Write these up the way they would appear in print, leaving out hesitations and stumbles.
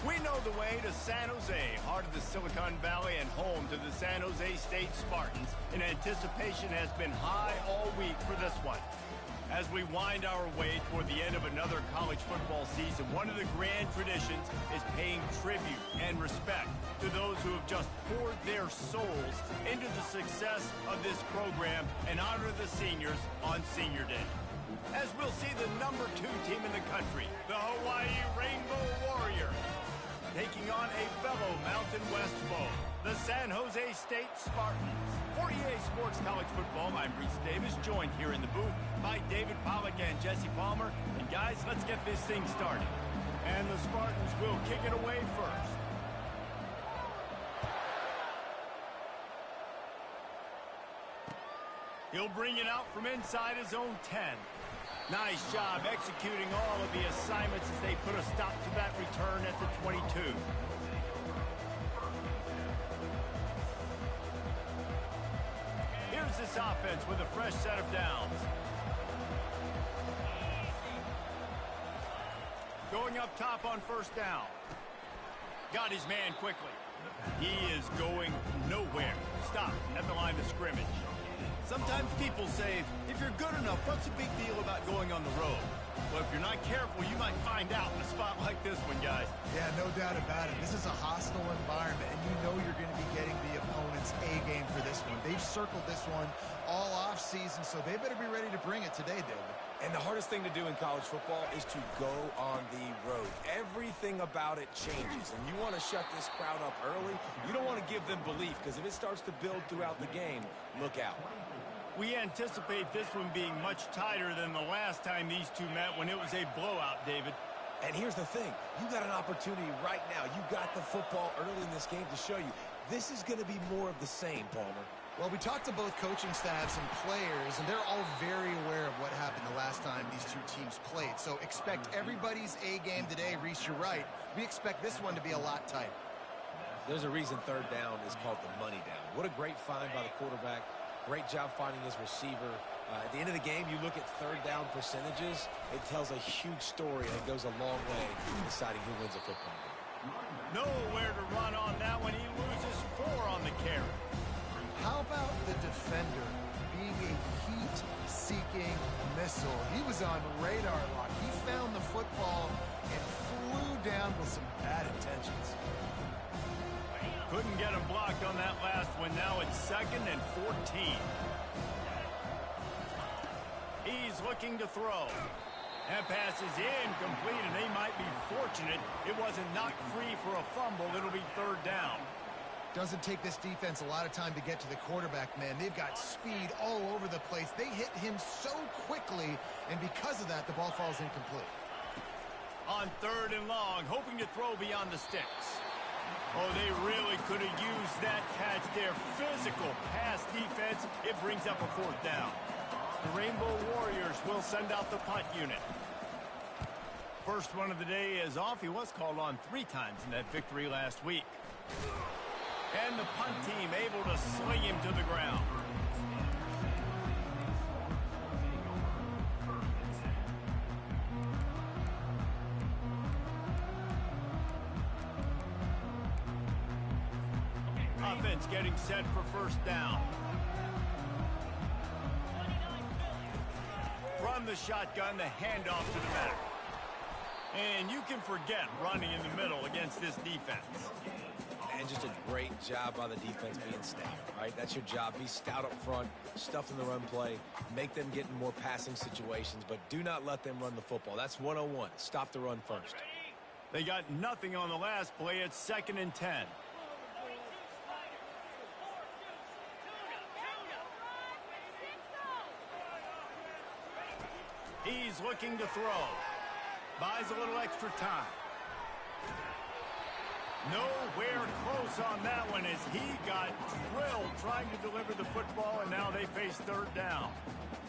We know the way to San Jose, heart of the Silicon Valley and home to the San Jose State Spartans, and anticipation has been high all week for this one. As we wind our way toward the end of another college football season, one of the grand traditions is paying tribute and respect to those who have just poured their souls into the success of this program and honor the seniors on Senior Day. As we'll see the #2 team in the country, the Hawaii Rainbow Warriors, taking on a fellow Mountain West foe, the San Jose State Spartans. For EA Sports College Football, I'm Reese Davis, joined here in the booth by David Pollack and Jesse Palmer. And guys, let's get this thing started. And the Spartans will kick it away first. He'll bring it out from inside his own 10. Nice job executing all of the assignments as they put a stop to that return at the 22. Here's this offense with a fresh set of downs. Going up top on first down. Got his man quickly. He is going nowhere. Stop at the line of scrimmage. Sometimes people say, if you're good enough, what's the big deal about going on the road? Well, if you're not careful, you might find out in a spot like this one, guys. Yeah, no doubt about it. This is a hostile environment, and you know you're going to be getting the opponent's A-game for this one. They've circled this one all off-season, so they better be ready to bring it today, David. And the hardest thing to do in college football is to go on the road. Everything about it changes, and you want to shut this crowd up early. You don't want to give them belief, because if it starts to build throughout the game, look out. We anticipate this one being much tighter than the last time these two met when it was a blowout, David. And here's the thing. You got an opportunity right now. You got the football early in this game to show you. This is going to be more of the same, Palmer. Well, we talked to both coaching staffs and players, and they're all very aware of what happened the last time these two teams played. So expect everybody's A-game today. Reese, you're right. We expect this one to be a lot tighter. There's a reason third down is called the money down. What a great find by the quarterback. Great job finding his receiver. At the end of the game, you look at third down percentages. It tells a huge story that goes a long way in deciding who wins a football game. Nowhere to run on that one. He loses 4 on the carry. How about the defender being a heat-seeking missile? He was on radar lock. He found the football and flew down with some bad intentions. Couldn't get him blocked on that last one. Now it's 2nd and 14. He's looking to throw. That pass is incomplete, and they might be fortunate it wasn't knocked free for a fumble. It'll be third down. Doesn't take this defense a lot of time to get to the quarterback, man. They've got speed all over the place. They hit him so quickly, and because of that, the ball falls incomplete. On 3rd and long, hoping to throw beyond the sticks. Oh, they really could have used that catch there. Physical pass defense. It brings up a 4th down. The Rainbow Warriors will send out the punt unit. First one of the day is off. He was called on 3 times in that victory last week. And the punt team able to sling him to the ground. Offense getting set for first down. From the shotgun, the handoff to the back. And you can forget running in the middle against this defense. And just a great job by the defense being stout, right? That's your job. Be stout up front, stuff in the run play, make them get in more passing situations, but do not let them run the football. That's 101. Stop the run first. They got nothing on the last play. It's 2nd and 10. He's looking to throw. Buys a little extra time. Nowhere close on that one as he got drilled trying to deliver the football, and now they face 3rd down.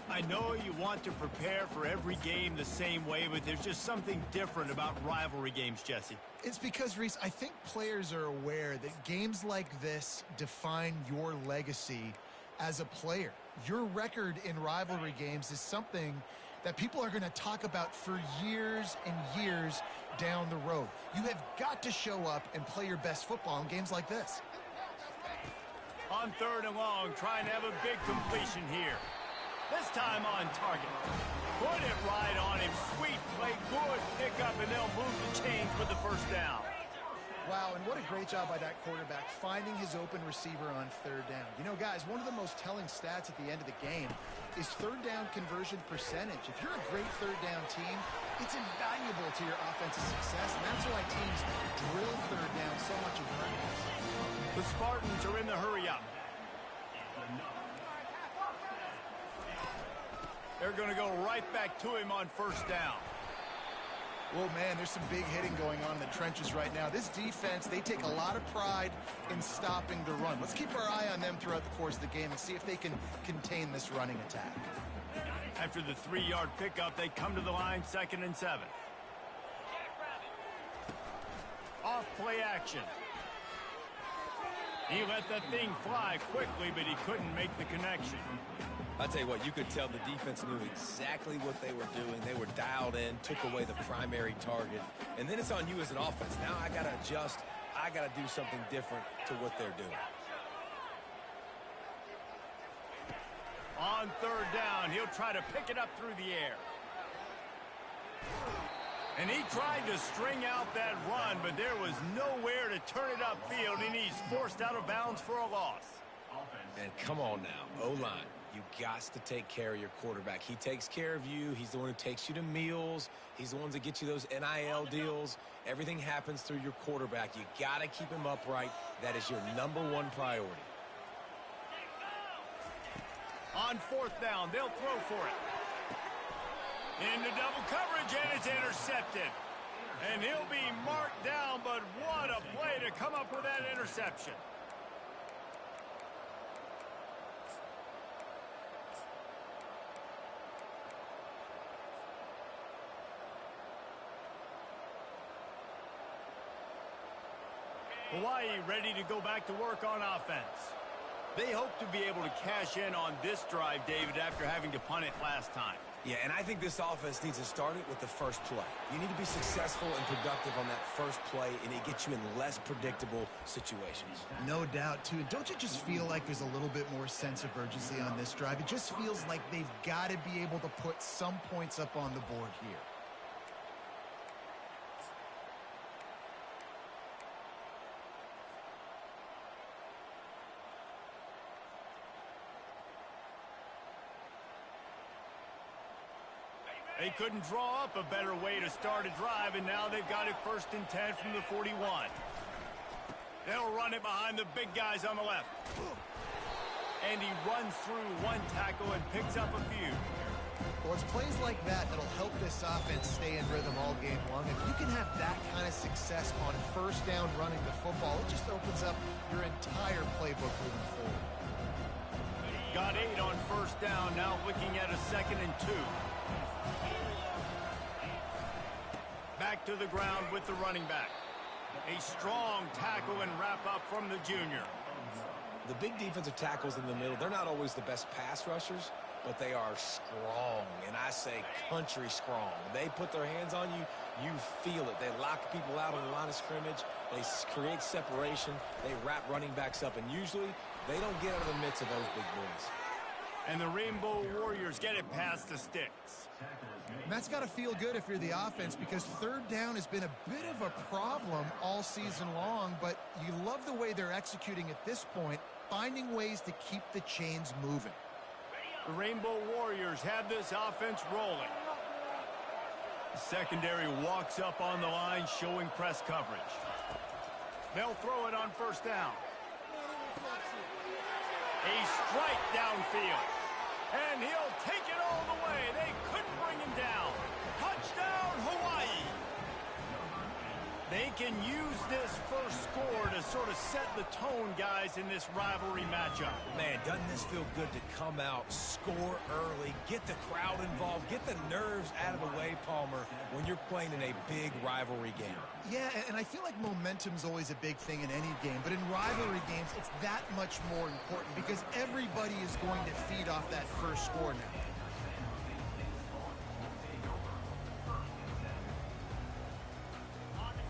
I know you want to prepare for every game the same way, but there's just something different about rivalry games, Jesse. It's because, Reese, I think players are aware that games like this define your legacy as a player. Your record in rivalry games is something that people are going to talk about for years and years down the road. You have got to show up and play your best football in games like this. On 3rd and long, trying to have a big completion here. This time on target. Put it right on him. Sweet play, good pickup, and they'll move the chains with the first down. Wow, and what a great job by that quarterback finding his open receiver on 3rd down. You know, guys, one of the most telling stats at the end of the game is 3rd down conversion percentage. If you're a great 3rd down team, it's invaluable to your offensive success, and that's why teams drill 3rd down so much in practice. The Spartans are in the hurry-up. They're going to go right back to him on 1st down. Well, man, there's some big hitting going on in the trenches right now. This defense, they take a lot of pride in stopping the run. Let's keep our eye on them throughout the course of the game and see if they can contain this running attack. After the 3-yard pickup, they come to the line, 2nd and 7. Off play action. He let that thing fly quickly, but he couldn't make the connection. I'll tell you what, you could tell the defense knew exactly what they were doing. They were dialed in, took away the primary target. And then it's on you as an offense. Now I got to adjust. I got to do something different to what they're doing. On 3rd down, he'll try to pick it up through the air. And he tried to string out that run, but there was nowhere to turn it upfield, and he's forced out of bounds for a loss. And come on now, O-line. You got to take care of your quarterback. He takes care of you. He's the one who takes you to meals. He's the one that gets you those NIL deals. Everything happens through your quarterback. You got to keep him upright. That is your #1 priority. On 4th down, they'll throw for it. Into double coverage, and it's intercepted. And he'll be marked down, but what a play to come up with that interception. Hawaii ready to go back to work on offense. They hope to be able to cash in on this drive, David, after having to punt it last time. Yeah, and I think this offense needs to start it with the first play. You need to be successful and productive on that first play, and it gets you in less predictable situations. No doubt, too. Don't you just feel like there's a little bit more sense of urgency on this drive? It just feels like they've got to be able to put some points up on the board here. They couldn't draw up a better way to start a drive, and now they've got it 1st and 10 from the 41. They'll run it behind the big guys on the left. And he runs through one tackle and picks up a few. Well, it's plays like that that'll help this offense stay in rhythm all game long. If you can have that kind of success on 1st down running the football, it just opens up your entire playbook moving forward. Got 8 on 1st down, now looking at a 2nd and 2. Back to the ground with the running back. A strong tackle and wrap up from the junior. The big defensive tackles in the middle, they're not always the best pass rushers, but they are strong, and I say country strong. When they put their hands on you, you feel it. They lock people out on the line of scrimmage. They create separation. They wrap running backs up, and usually they don't get out of the midst of those big boys. And the Rainbow Warriors get it past the sticks. And that's got to feel good if you're the offense, because 3rd down has been a bit of a problem all season long, but you love the way they're executing at this point, finding ways to keep the chains moving. The Rainbow Warriors have this offense rolling. The secondary walks up on the line, showing press coverage. They'll throw it on 1st down. A strike downfield. And he'll take it all the way. They couldn't bring him down. Touchdown, Hawaii. They can use this first score to sort of set the tone, guys, in this rivalry matchup. Man, doesn't this feel good to come out, score early, get the crowd involved, get the nerves out of the way, Palmer, when you're playing in a big rivalry game? Yeah, and I feel like momentum's always a big thing in any game, but in rivalry games, it's that much more important because everybody is going to feed off that first score now.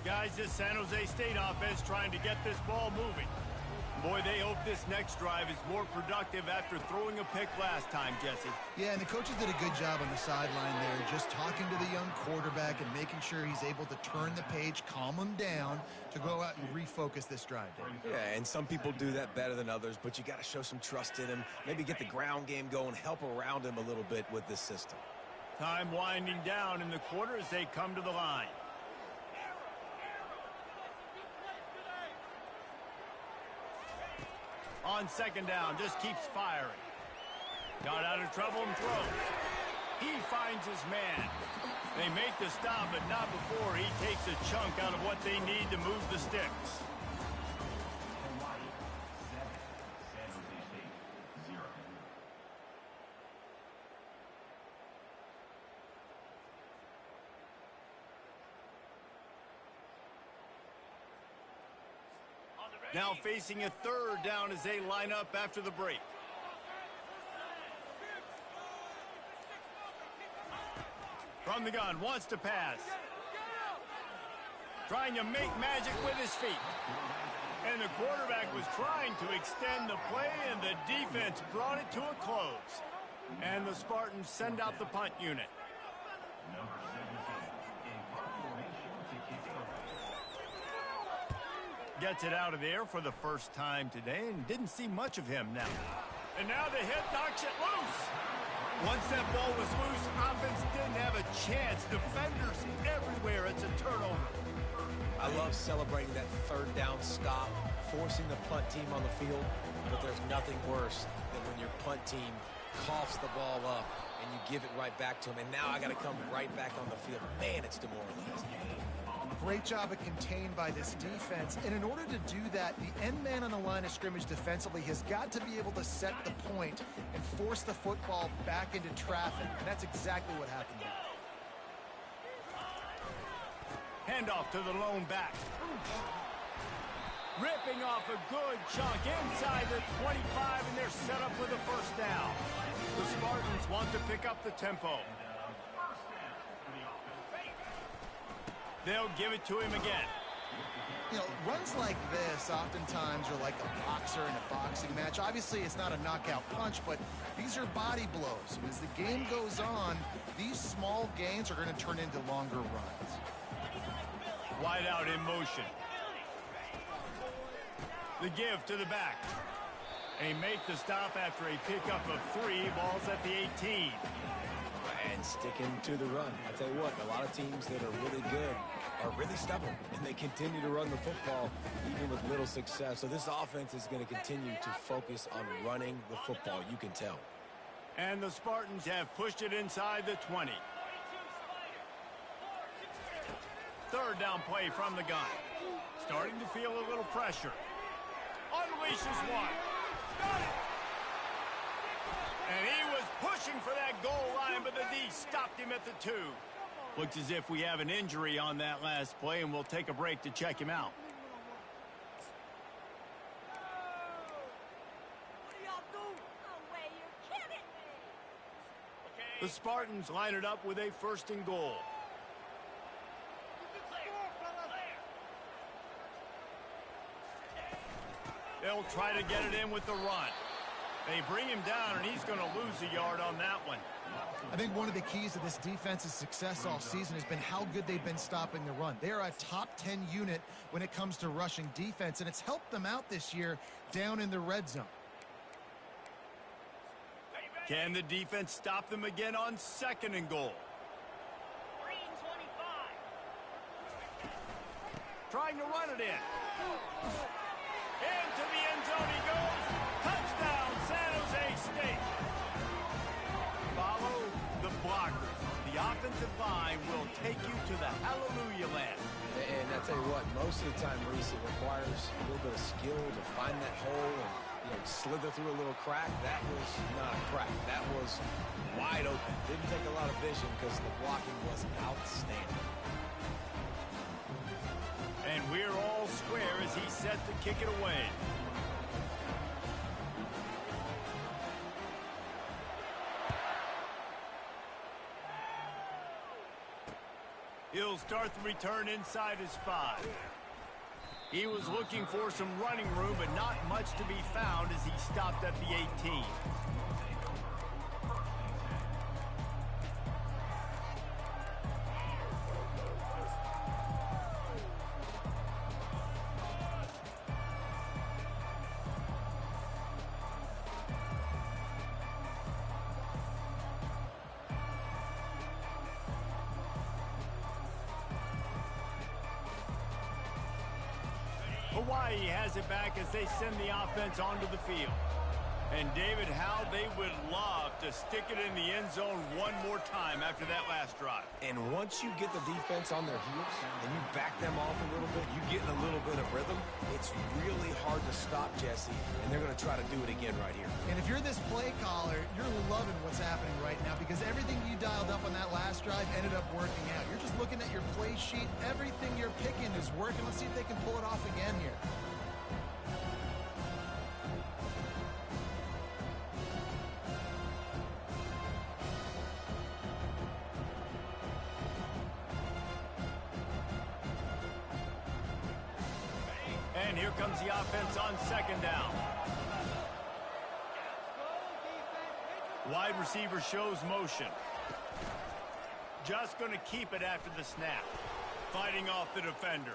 Guys, this San Jose State offense trying to get this ball moving. Boy, they hope this next drive is more productive after throwing a pick last time, Jesse. Yeah, and the coaches did a good job on the sideline there, just talking to the young quarterback and making sure he's able to turn the page, calm him down to go out and refocus this drive. Yeah, and some people do that better than others, but you got to show some trust in him, maybe get the ground game going, help around him a little bit with this system. Time winding down in the quarter as they come to the line. On second down, just keeps firing. Got out of trouble and throws. He finds his man. They make the stop, but not before he takes a chunk out of what they need to move the sticks. Now facing a third down as they line up after the break. From the gun, wants to pass. Trying to make magic with his feet. And the quarterback was trying to extend the play, and the defense brought it to a close. And the Spartans send out the punt unit. Gets it out of there for the first time today and didn't see much of him now. And now the hit knocks it loose. Once that ball was loose, offense didn't have a chance. Defenders everywhere. It's a turnover. I love celebrating that third down stop, forcing the punt team on the field, but there's nothing worse than when your punt team coughs the ball up and you give it right back to them. And now I got to come right back on the field. Man, it's demoralizing. Great job of contained by this defense. And in order to do that, the end man on the line of scrimmage defensively has got to be able to set the point and force the football back into traffic. And that's exactly what happened there. Handoff to the lone back. Ripping off a good chunk inside the 25, and they're set up with a first down. The Spartans want to pick up the tempo. They'll give it to him again. You know, runs like this oftentimes are like a boxer in a boxing match. Obviously, it's not a knockout punch, but these are body blows. As the game goes on, these small gains are going to turn into longer runs. Wide out in motion. The give to the back. They make the stop after a pickup of 3 balls at the 18. And sticking to the run. I tell you what, a lot of teams that are really good are really stubborn, and they continue to run the football even with little success. So this offense is going to continue to focus on running the football. You can tell. And the Spartans have pushed it inside the 20. Third down play from the gun. Starting to feel a little pressure. Unleashes one. Got it. And he was pushing for that goal line, but the D stopped him at the 2. Looks as if we have an injury on that last play, and we'll take a break to check him out. The Spartans line it up with a first and goal. They'll try to get it in with the run. They bring him down, and he's going to lose a yard on that one. I think one of the keys to this defense's success all season has been how good they've been stopping the run. They are a top 10 unit when it comes to rushing defense, and it's helped them out this year down in the red zone. Can the defense stop them again on second and goal? Trying to run it in. Into the end zone he goes. Touchdown, San Jose State. Follow the blockers. The offensive line will take you to the hallelujah land. And I tell you what, most of the time, Reese, it requires a little bit of skill to find that hole and slither through a little crack. That was not a crack. That was wide open. Didn't take a lot of vision because the blocking was outstanding. And we're all square as he's set to kick it away. He'll start the return inside his 5. He was looking for some running room, but not much to be found as he stopped at the 18. Hawaii has it back as they send the offense onto the field. And David, how they would love to stick it in the end zone one more time after that last drive. And once you get the defense on their heels and you back them off a little bit, you get in a little bit of rhythm, it's really hard to stop, Jesse, and they're going to try to do it again right here. And if you're this play caller, you're loving what's happening right now because everything you dialed up on that last drive ended up working out. You're just looking at your play sheet. Everything you're picking is working. Let's see if they can pull it off again here. And here comes the offense on second down. Wide receiver shows motion. Just going to keep it after the snap. Fighting off the defender.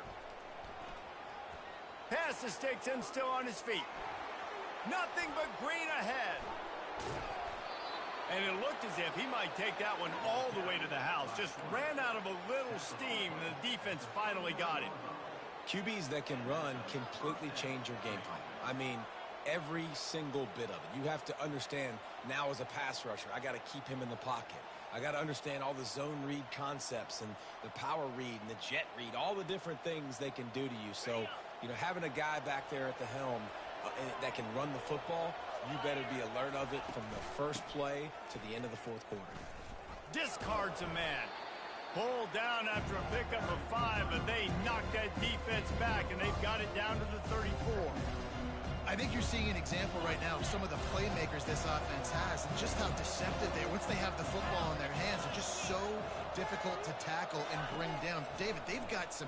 Pass the sticks and still on his feet. Nothing but green ahead. And it looked as if he might take that one all the way to the house. Just ran out of a little steam. The defense finally got it. QBs that can run completely change your game plan. I mean, every single bit of it. You have to understand now as a pass rusher, I got to keep him in the pocket. I got to understand all the zone read concepts and the power read and the jet read, all the different things they can do to you. So, you know, having a guy back there at the helm that can run the football, you better be alert of it from the first play to the end of the fourth quarter. Discards a man. Pulled down after a pickup of 5, but they knocked that defense back, and they've got it down to the 34. I think you're seeing an example right now of some of the playmakers this offense has and just how deceptive they are. Once they have the football in their hands, they're just so difficult to tackle and bring down. David, they've got some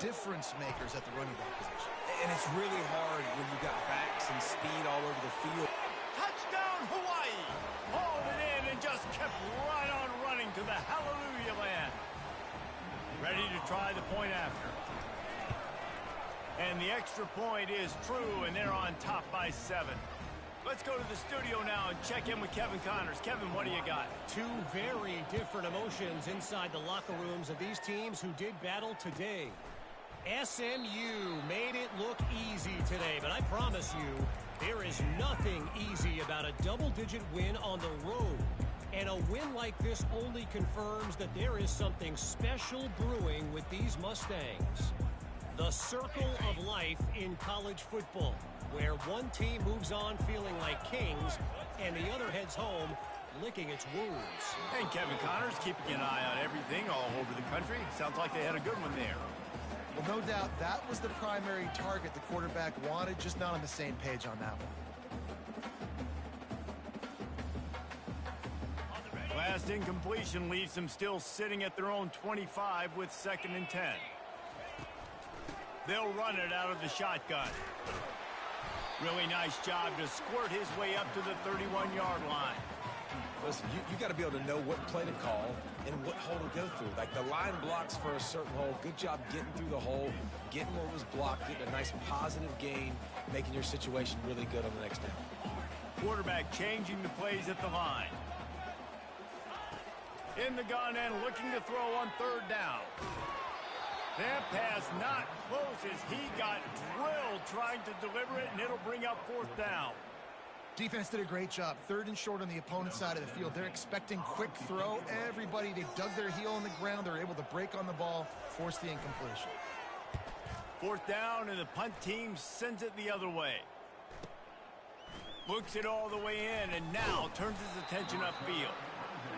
difference makers at the running back position. And it's really hard when you got backs and speed all over the field. Touchdown, Hawaii! Hauled it in and just kept right on running to the hallelujah land. Ready to try the point after. And the extra point is true, and they're on top by 7. Let's go to the studio now and check in with Kevin Connors. Kevin, what do you got? Two very different emotions inside the locker rooms of these teams who did battle today. SMU made it look easy today, but I promise you, there is nothing easy about a double-digit win on the road. And a win like this only confirms that there is something special brewing with these Mustangs. The circle of life in college football, where one team moves on feeling like kings and the other heads home licking its wounds. And Kevin Connors keeping an eye on everything all over the country. Sounds like they had a good one there. Well, no doubt that was the primary target the quarterback wanted, just not on the same page on that one. Last incompletion leaves them still sitting at their own 25 with 2nd and 10. They'll run it out of the shotgun. Really nice job to squirt his way up to the 31-yard line. Listen, you got to be able to know what play to call and what hole to go through. Like the line blocks for a certain hole. Good job getting through the hole, getting where it was blocked, getting a nice positive gain, making your situation really good on the next down. Quarterback changing the plays at the line. In the gun and looking to throw on 3rd down. That pass not close as he got drilled trying to deliver it, and it'll bring up 4th down. Defense did a great job. 3rd and short on the opponent's side of the field. They're expecting quick throw. Everybody, they dug their heel on the ground. They're able to break on the ball, force the incompletion. 4th down, and the punt team sends it the other way. Looks it all the way in, and now turns his attention upfield.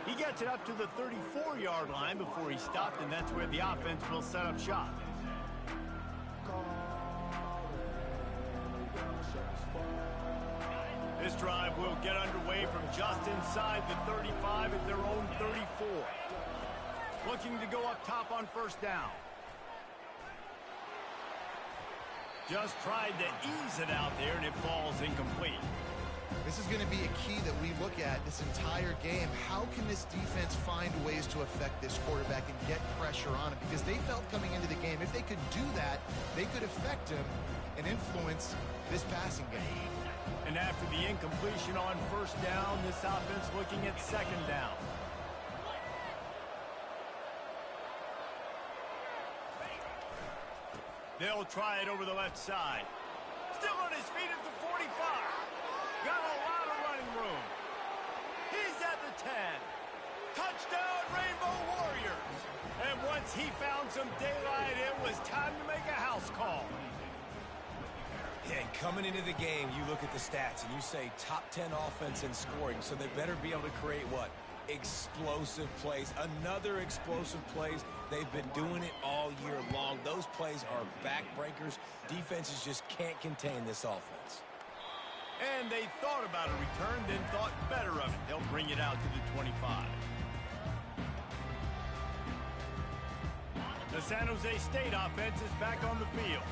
He gets it up to the 34-yard line before he stopped, and that's where the offense will set up shop. This drive will get underway from just inside the 35 at their own 34. Looks looking to go up top on first down. Just tried to ease it out there, and it falls incomplete. This is going to be a key that we look at this entire game. How can this defense find ways to affect this quarterback and get pressure on him? Because they felt coming into the game, if they could do that, they could affect him and influence this passing game. And after the incompletion on first down, this offense looking at second down. They'll try it over the left side. Still on his feet at the 45. Got a lot of running room. He's at the 10. Touchdown, Rainbow Warriors. And once he found some daylight, it was time to make a house call. Yeah, and coming into the game, you look at the stats and you say top 10 offense in scoring, so they better be able to create what? Explosive plays. Another explosive plays. They've been doing it all year long. Those plays are backbreakers. Defenses just can't contain this offense. And they thought about a return, then thought better of it. They'll bring it out to the 25. The San Jose State offense is back on the field.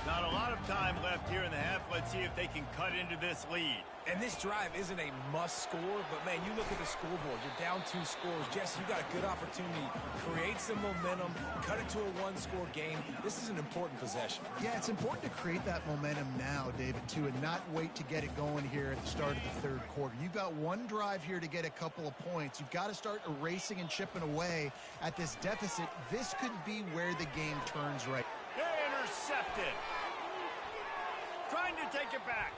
Not a lot of time left here in the half. Let's see if they can cut into this lead. And this drive isn't a must score, but man, you look at the scoreboard, you're down 2 scores. Jesse, you got a good opportunity. Create some momentum, cut it to a 1-score game. This is an important possession. Yeah, it's important to create that momentum now, David, too, and not wait to get it going here at the start of the third quarter. You've got one drive here to get a couple of points. You've got to start erasing and chipping away at this deficit. This could be where the game turns right. Intercepted. Trying to take it back.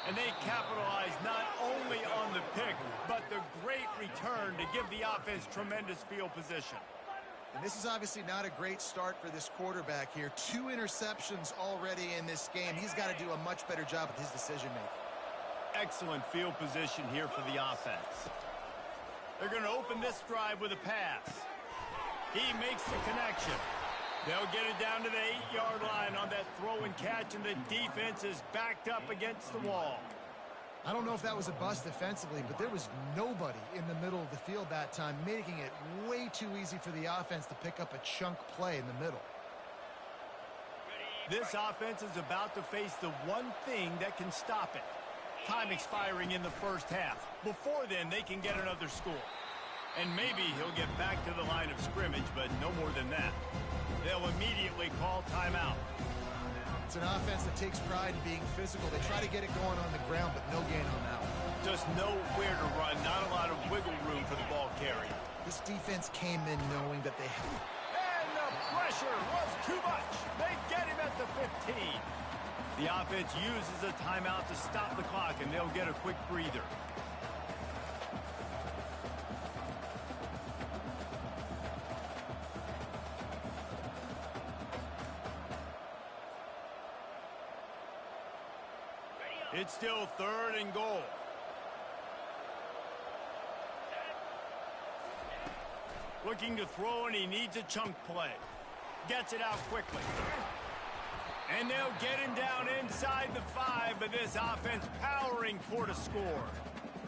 And they capitalize not only on the pick, but the great return to give the offense tremendous field position. And this is obviously not a great start for this quarterback here. 2 interceptions already in this game. He's got to do a much better job with his decision-making. Excellent field position here for the offense. They're going to open this drive with a pass. He makes the connection. They'll get it down to the 8-yard line on that throw and catch, and the defense is backed up against the wall. I don't know if that was a bust defensively, but there was nobody in the middle of the field that time, making it way too easy for the offense to pick up a chunk play in the middle. This offense is about to face the one thing that can stop it. Time expiring in the first half. Before then, they can get another score. And maybe he'll get back to the line of scrimmage, but no more than that. They'll immediately call timeout. It's an offense that takes pride in being physical. They try to get it going on the ground, but no gain on that one. Just nowhere to run, not a lot of wiggle room for the ball carrier. This defense came in knowing that they had... And the pressure was too much. They get him at the 15. The offense uses a timeout to stop the clock, and they'll get a quick breather. It's still 3rd and goal. Looking to throw, and he needs a chunk play. Gets it out quickly. And they'll get him down inside the 5, but this offense powering toward a score.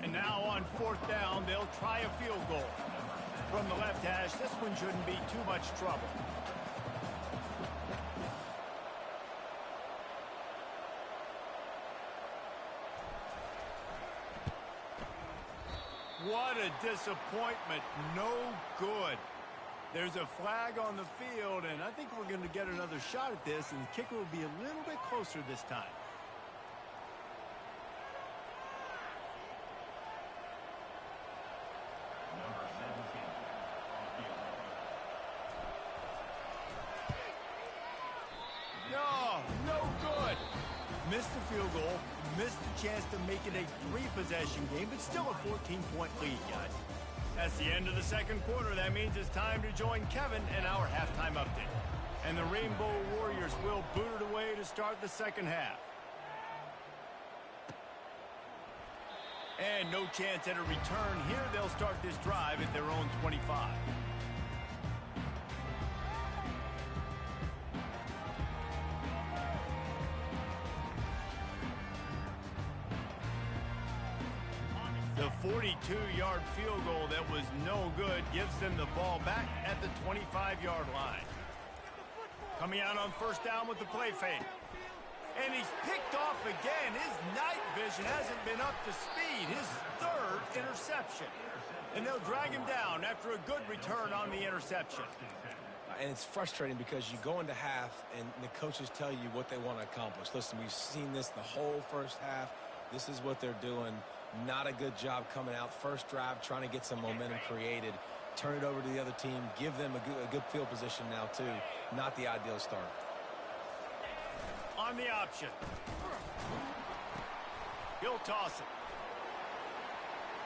And now on 4th down, they'll try a field goal. From the left hash, this one shouldn't be too much trouble. What a disappointment. No good. There's a flag on the field, and I think we're going to get another shot at this, and the kicker will be a little bit closer this time. No good. Missed the field goal, missed the chance to make it a 3-possession game, but still a 14-point lead, guys. That's the end of the second quarter. That means it's time to join Kevin in our halftime update. And the Rainbow Warriors will boot it away to start the second half. And no chance at a return here. They'll start this drive at their own 25. The 42-yard field goal that was no good gives them the ball back at the 25-yard line. Coming out on first down with the play fake. And he's picked off again. His night vision hasn't been up to speed. His third interception. And they'll drag him down after a good return on the interception. And it's frustrating because you go into half and the coaches tell you what they want to accomplish. Listen, we've seen this the whole first half. This is what they're doing. Not a good job coming out. First drive, trying to get some momentum created. Turn it over to the other team. Give them a good field position now, too. Not the ideal start. On the option. He'll toss it.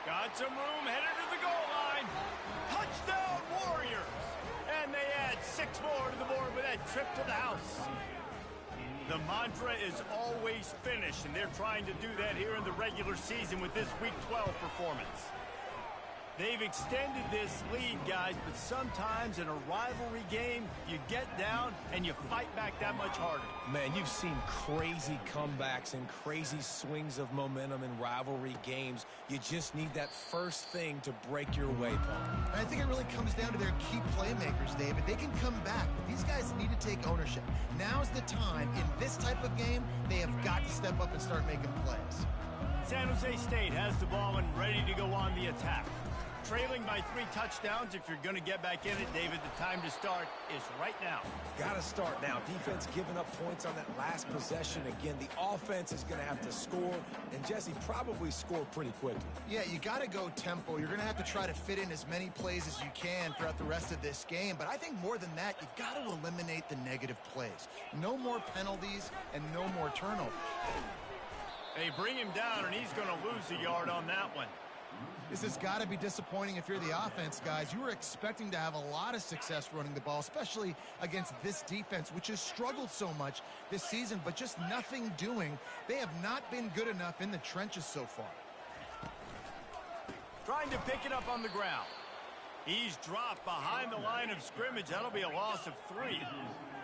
Got some room, headed to the goal line. Touchdown, Warriors! And they add 6 more to the board with that trip to the house. The mantra is always finish, and they're trying to do that here in the regular season with this Week 12 performance. They've extended this lead, guys, but sometimes in a rivalry game, you get down and you fight back that much harder. Man, you've seen crazy comebacks and crazy swings of momentum in rivalry games. You just need that first thing to break your way, Paul. And I think it really comes down to their key playmakers, David. They can come back, but these guys need to take ownership. Now's the time. In this type of game, they have got to step up and start making plays. San Jose State has the ball and ready to go on the attack. Trailing by 3 touchdowns. If you're going to get back in it, David, the time to start is right now. Got to start now. Defense giving up points on that last possession. Again, the offense is going to have to score, and Jesse probably score pretty quickly. Yeah, you got to go tempo. You're going to have to try to fit in as many plays as you can throughout the rest of this game. But I think more than that, you've got to eliminate the negative plays. No more penalties and no more turnovers. They bring him down, and he's going to lose a yard on that one. This has got to be disappointing if you're the offense, guys. You were expecting to have a lot of success running the ball, especially against this defense, which has struggled so much this season, but just nothing doing. They have not been good enough in the trenches so far. Trying to pick it up on the ground. He's dropped behind the line of scrimmage. That'll be a loss of 3.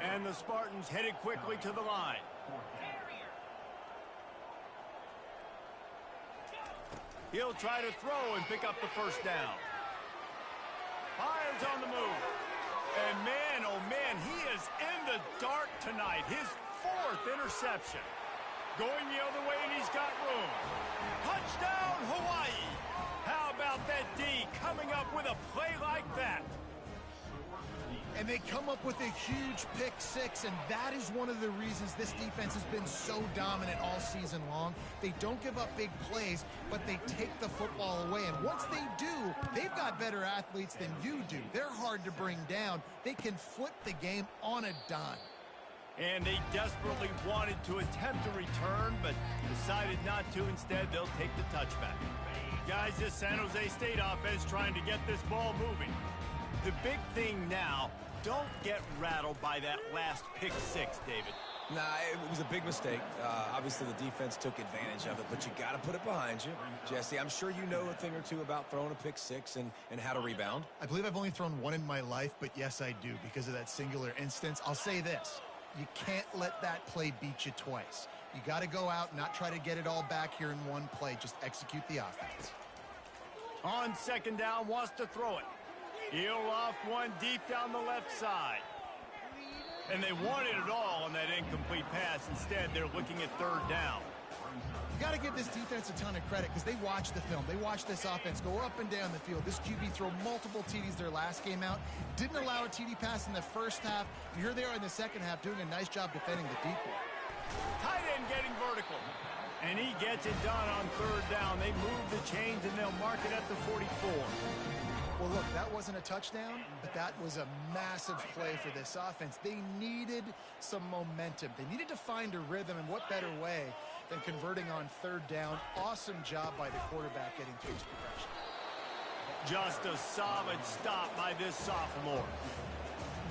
And the Spartans headed quickly to the line. He'll try to throw and pick up the first down. Fires on the move. And man, oh man, he is in the dark tonight. His 4th interception. Going the other way, and he's got room. Touchdown, Hawaii. How about that D coming up with a play like that? And they come up with a huge pick 6, and that is one of the reasons this defense has been so dominant all season long. They don't give up big plays, but they take the football away. And once they do, they've got better athletes than you do. They're hard to bring down. They can flip the game on a dime. And they desperately wanted to attempt a return, but decided not to. Instead, they'll take the touchback. Guys, this San Jose State offense trying to get this ball moving. The big thing now, don't get rattled by that last pick 6, David. Nah, it was a big mistake. Obviously, the defense took advantage of it, but you got to put it behind you. Jesse, I'm sure you know a thing or two about throwing a pick 6 and how to rebound. I believe I've only thrown one in my life, but yes, I do because of that singular instance. I'll say this. You can't let that play beat you twice. You got to go out and not try to get it all back here in one play. Just execute the offense. On second down, wants to throw it. He'll loft one deep down the left side. And they wanted it all on that incomplete pass. Instead, they're looking at 3rd down. You got to give this defense a ton of credit because they watched the film. They watched this offense go up and down the field. This QB throw multiple TDs their last game out. Didn't allow a TD pass in the first half. Here they are in the second half doing a nice job defending the deep ball. Tight end getting vertical. And he gets it done on 3rd down. They move the chains, and they'll mark it at the 44. Well, look, that wasn't a touchdown, but that was a massive play for this offense. They needed some momentum. They needed to find a rhythm, and what better way than converting on 3rd down. Awesome job by the quarterback getting through his progression. Just a solid stop by this sophomore.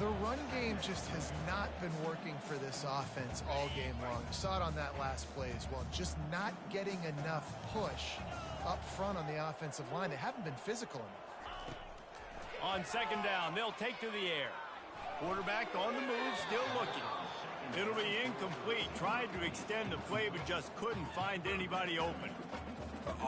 The run game just has not been working for this offense all game long. You saw it on that last play as well. Just not getting enough push up front on the offensive line. They haven't been physical enough. On second down, they'll take to the air. Quarterback on the move, still looking. It'll be incomplete. Tried to extend the play, but just couldn't find anybody open.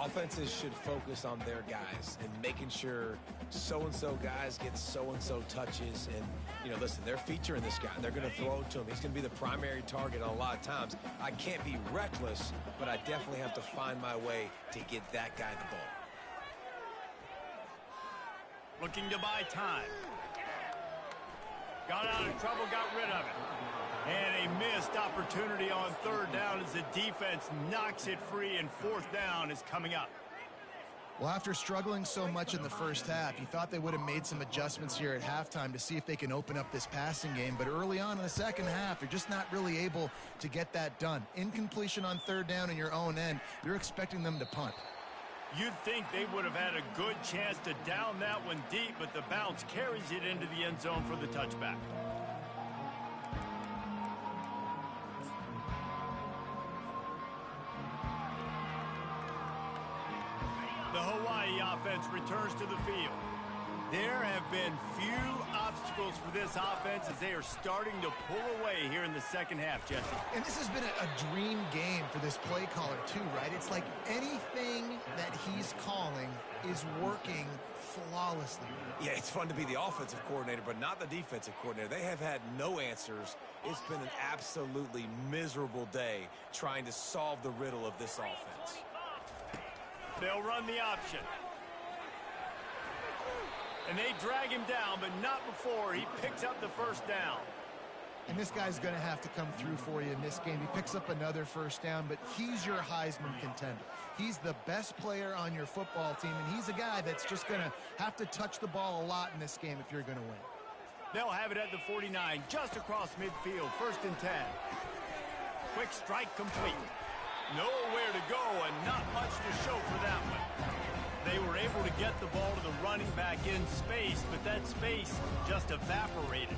Offenses should focus on their guys and making sure so-and-so guys get so-and-so touches. And, you know, listen, they're featuring this guy. They're going to throw it to him. He's going to be the primary target a lot of times. I can't be reckless, but I definitely have to find my way to get that guy the ball. Looking to buy time. Got out of trouble, got rid of it. And a missed opportunity on third down as the defense knocks it free, and fourth down is coming up. Well, after struggling so much in the first half, you thought they would have made some adjustments here at halftime to see if they can open up this passing game. But early on in the second half, they're just not really able to get that done. Incompletion on third down in your own end, you're expecting them to punt. You'd think they would have had a good chance to down that one deep, but the bounce carries it into the end zone for the touchback. The Hawaii offense returns to the field. There have been few obstacles for this offense as they are starting to pull away here in the second half, Jesse. And this has been a dream game for this play caller too, right? It's like anything that he's calling is working flawlessly. Yeah, it's fun to be the offensive coordinator, but not the defensive coordinator. They have had no answers. It's been an absolutely miserable day trying to solve the riddle of this offense. They'll run the option. And they drag him down, but not before he picks up the first down. And this guy's going to have to come through for you in this game. He picks up another first down, but he's your Heisman contender. He's the best player on your football team, and he's a guy that's just going to have to touch the ball a lot in this game if you're going to win. They'll have it at the 49, just across midfield, 1st and 10. Quick strike complete. Nowhere to go and not much to show for that one. They were able to get the ball to the running back in space, but that space just evaporated.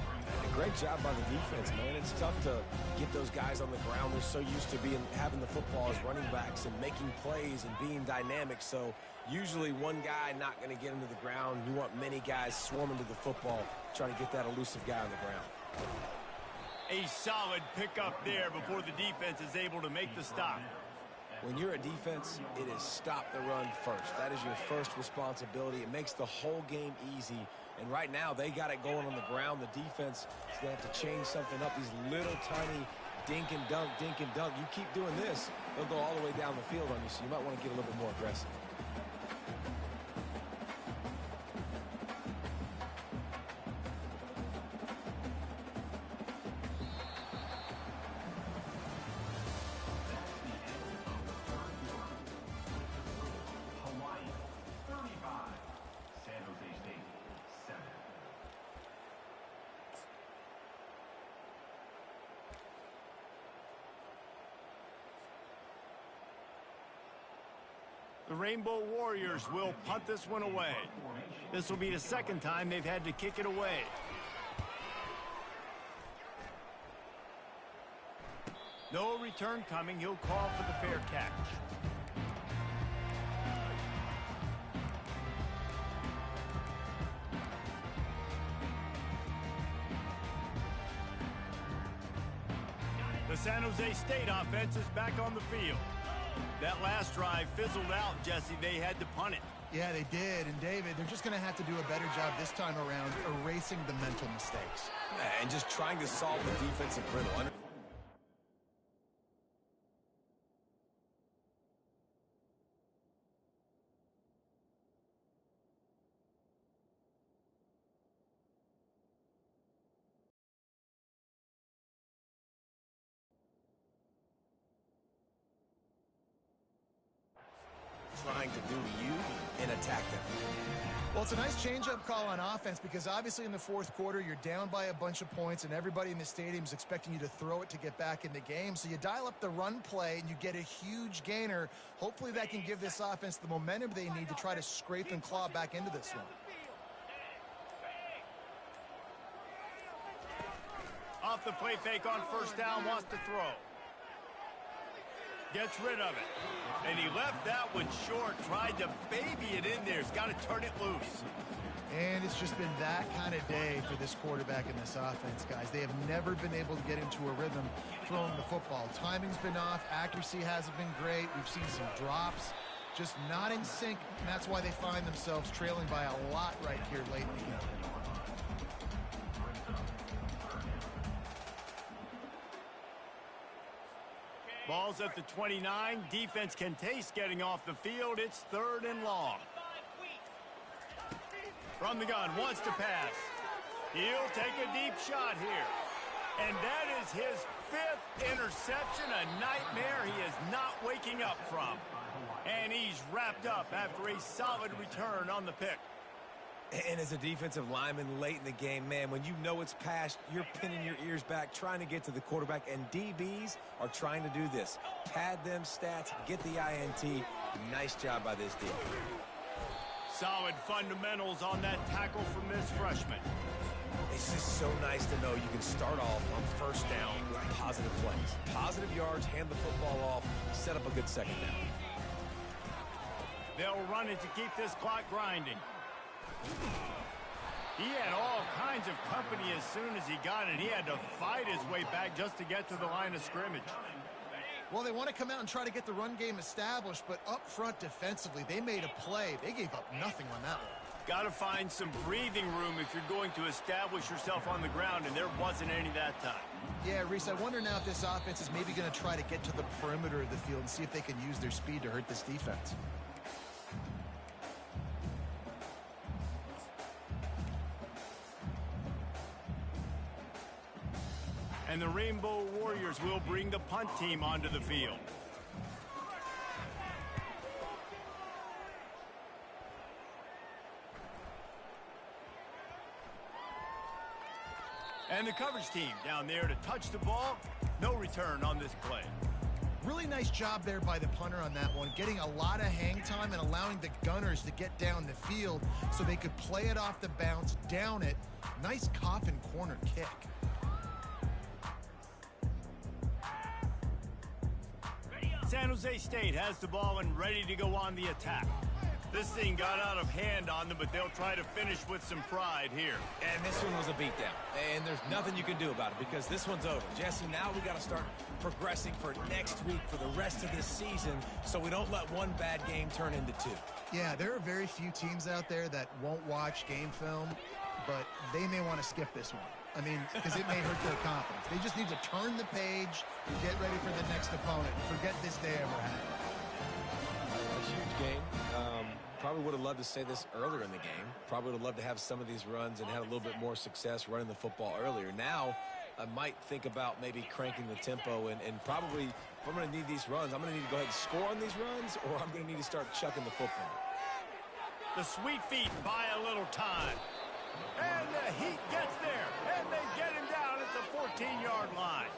Great job by the defense, man. It's tough to get those guys on the ground. They're so used to having the football as running backs and making plays and being dynamic. So usually one guy not going to get into the ground. You want many guys swarming to the football, trying to get that elusive guy on the ground. A solid pickup there before the defense is able to make the stop. When you're a defense, it is stop the run first. That is your first responsibility. It makes the whole game easy. And right now, they got it going on the ground. The defense is going to have to change something up. These little tiny dink and dunk, dink and dunk. You keep doing this, they'll go all the way down the field on you, so you might want to get a little bit more aggressive. The Rainbow Warriors will punt this one away. This will be the second time they've had to kick it away. No return coming. He'll call for the fair catch. The San Jose State offense is back on the field. That last drive fizzled out, Jesse. They had to punt it. Yeah, they did. And, David, they're just going to have to do a better job this time around erasing the mental mistakes. And just trying to solve the defensive riddle. Trying to do to you and attack them. Well, it's a nice change-up call on offense because obviously in the fourth quarter you're down by a bunch of points and everybody in the stadium is expecting you to throw it to get back in the game. So you dial up the run play and you get a huge gainer. Hopefully that can give this offense the momentum they need to try to scrape and claw back into this one. Off the play fake on first down, wants to throw. Gets rid of it. And he left that one short, tried to baby it in there. He's got to turn it loose. And it's just been that kind of day for this quarterback and this offense, guys. They have never been able to get into a rhythm throwing the football. Timing's been off. Accuracy hasn't been great. We've seen some drops. just not in sync, and that's why they find themselves trailing by a lot right here late in the game. Ball's at the 29. Defense can taste getting off the field. It's 3rd and long. From the gun, wants to pass. He'll take a deep shot here. And that is his 5th interception, a nightmare he is not waking up from. And he's wrapped up after a solid return on the pick. And as a defensive lineman late in the game, man, when you know it's passed, you're pinning your ears back, trying to get to the quarterback, and DBs are trying to do this. Pad them stats, get the INT. Nice job by this D. Solid fundamentals on that tackle from this freshman. It's just so nice to know you can start off on 1st down with positive plays. Positive yards, hand the football off, set up a good 2nd down. They'll run it to keep this clock grinding. He had all kinds of company as soon as he got it. He had to fight his way back just to get to the line of scrimmage. Well, they want to come out and try to get the run game established, but up front defensively, they made a play. They gave up nothing on that one. Got to find some breathing room if you're going to establish yourself on the ground, and there wasn't any that time. Yeah, Reese, I wonder now if this offense is maybe going to try to get to the perimeter of the field and see if they can use their speed to hurt this defense. And the Rainbow Warriors will bring the punt team onto the field. And the coverage team down there to touch the ball. No return on this play. Really nice job there by the punter on that one, getting a lot of hang time and allowing the gunners to get down the field so they could play it off the bounce, down it. Nice coffin corner kick. San Jose State has the ball and ready to go on the attack. This thing got out of hand on them, but they'll try to finish with some pride here. And this one was a beatdown. And there's nothing you can do about it because this one's over. Jesse, now we got to start progressing for next week for the rest of this season so we don't let one bad game turn into 2. Yeah, there are very few teams out there that won't watch game film, but they may want to skip this one. I mean, because it may hurt their confidence. They just need to turn the page and get ready for the next opponent and forget this day ever happened. A huge game. Probably would have loved to say this earlier in the game. Probably would have loved to have some of these runs and had a little bit more success running the football earlier. Now, I might think about maybe cranking the tempo and probably, if I'm going to need these runs, I'm going to need to go ahead and score on these runs, or I'm going to need to start chucking the football. The sweet feet buy a little time. And the Heat gets there, and they get him down at the 14-yard line.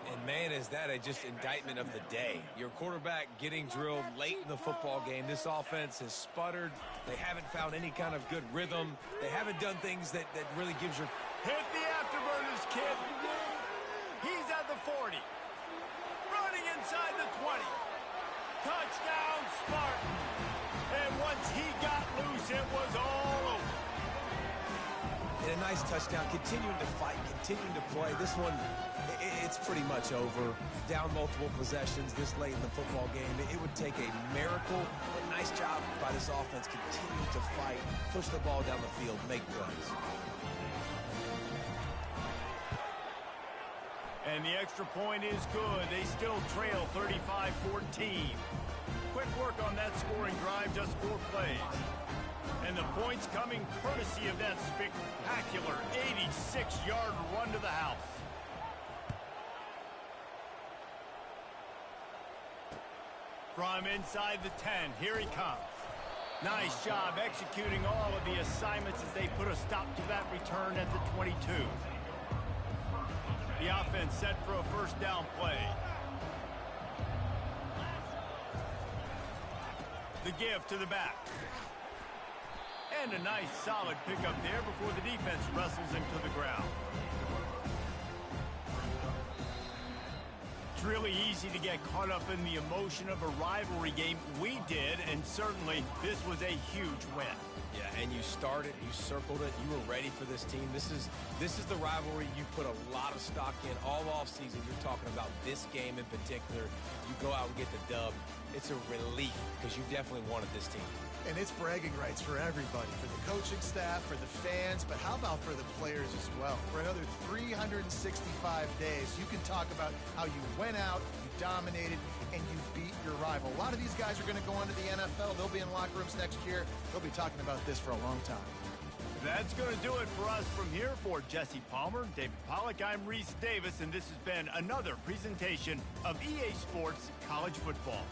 And, man, is that a just indictment of the day. Your quarterback getting drilled late in the football game. This offense has sputtered. They haven't found any kind of good rhythm. They haven't done things that really gives your... Hit the afterburners, kid. He's at the 40. Running inside the 20. Touchdown, Spartan. And once he got loose, it was all over. And a nice touchdown, continuing to fight, continuing to play. This one, it's pretty much over. Down multiple possessions this late in the football game. It would take a miracle, but nice job by this offense, continuing to fight, push the ball down the field, make plays. And the extra point is good. They still trail 35-14. Quick work on that scoring drive, just 4 plays. And the points coming courtesy of that spectacular 86-yard run to the house. From inside the 10, here he comes. Nice job executing all of the assignments as they put a stop to that return at the 22. The offense set for a first down play. The give to the back. And a nice solid pickup there before the defense wrestles him to the ground. It's really easy to get caught up in the emotion of a rivalry game. We did, and certainly this was a huge win. Yeah, and you started, you circled it, you were ready for this team. This is the rivalry you put a lot of stock in all offseason. You're talking about this game in particular. You go out and get the dub. It's a relief because you definitely wanted this team. And it's bragging rights for everybody, for the coaching staff, for the fans, but how about for the players as well? For another 365 days, you can talk about how you went out, you dominated, and you beat your rival. A lot of these guys are going to go on to the NFL. They'll be in locker rooms next year. They'll be talking about this for a long time. That's going to do it for us from here. For Jesse Palmer, David Pollack, I'm Reese Davis, and this has been another presentation of EA Sports College Football.